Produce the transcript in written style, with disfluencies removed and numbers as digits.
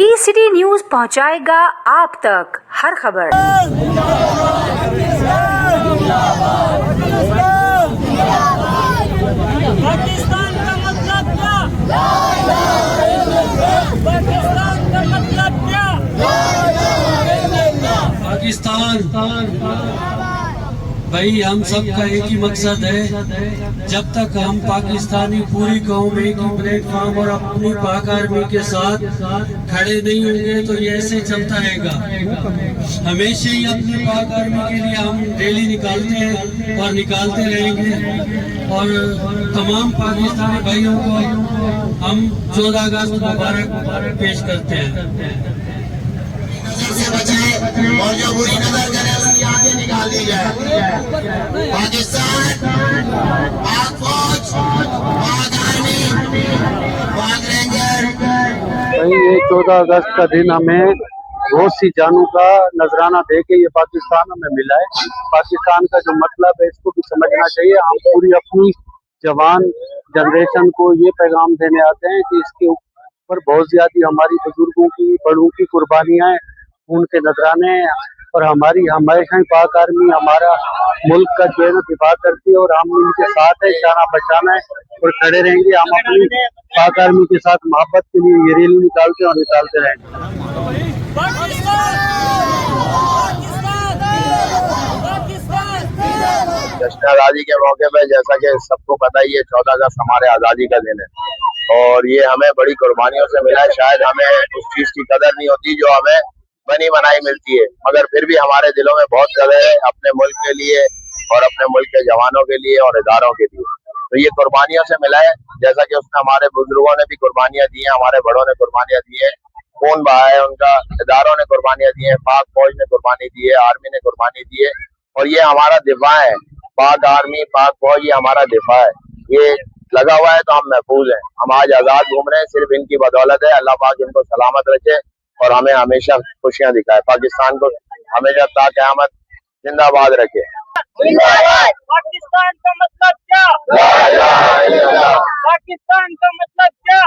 T-city news पहुंचाएगा आप तक हर खबर। पाकिस्तान का मतलब क्या? पाकिस्तान का मतलब क्या? पाकिस्तान भाई हम सबका एक ही मकसद है, जब तक हम पाकिस्तानी पूरी कौम एक ही प्लेटफॉर्म और अपनी पाक आर्मी के साथ खड़े नहीं होंगे तो ये ऐसे चलता रहेगा। हमेशा ही अपनी पाक आर्मी के लिए हम रैली निकालते हैं और निकालते रहेंगे और तमाम पाकिस्तानी भाइयों को हम 14 अगस्त मुबारक पेश करते हैं। से बचाए और जो बुरी नजर करे उसकी आगे निकाल दी जाए। पाकिस्तान, पाक फौज, पाक आर्मी, पाक रेंजर। ये 14 अगस्त का दिन हमें बहुत सी जानों का नजराना दे के ये पाकिस्तान हमें मिला है। पाकिस्तान का जो मतलब है इसको भी समझना चाहिए। हम पूरी अपनी जवान जनरेशन को ये पैगाम देने आते हैं कि इसके ऊपर बहुत ज्यादा हमारी बुजुर्गों की, बड़ों की कुर्बानियां हैं, उनके नजराने और हमारी हमेशा ही पाक आर्मी हमारा मुल्क का जो है ना दिफा करती है और हम उनके साथ है, शाना बचाना है और खड़े रहेंगे। हम अपनी पाक आर्मी के साथ मोहब्बत के लिए ये रैली निकालते और निकालते रहेंगे। जश्न आज़ादी के मौके पे जैसा कि सबको पता ही है 14 अगस्त हमारे आज़ादी का दिन है और ये हमें बड़ी कुर्बानियों से मिला है। शायद हमें उस चीज की कदर नहीं होती जो हमें बनी बनाई मिलती है, मगर फिर भी हमारे दिलों में बहुत कदर है अपने मुल्क के लिए और अपने मुल्क के जवानों के लिए और इदारों के लिए। तो ये कुर्बानियों से मिला है, जैसा कि उसमें हमारे बुजुर्गों ने भी कुर्बानियां दी हैं, हमारे बड़ों ने कुर्बानियां दी है, खून बहा है उनका, इदारों ने कुर्बानियां दी है, पाक फौज ने कुर्बानी दी है, आर्मी ने कुर्बानी दी है और ये हमारा दिफा है। पाक आर्मी, पाक फौज ये हमारा दिफा है। ये लगा हुआ है तो हम महफूज हैं। हम आज आजाद घूम रहे हैं, सिर्फ इनकी बदौलत है। अल्लाह पाक इनको सलामत रखे और हमें हमेशा खुशियां दिखाए। पाकिस्तान को हमेशा ता क़यामत जिंदाबाद रखे। पाकिस्तान का मतलब क्या? पाकिस्तान का मतलब क्या?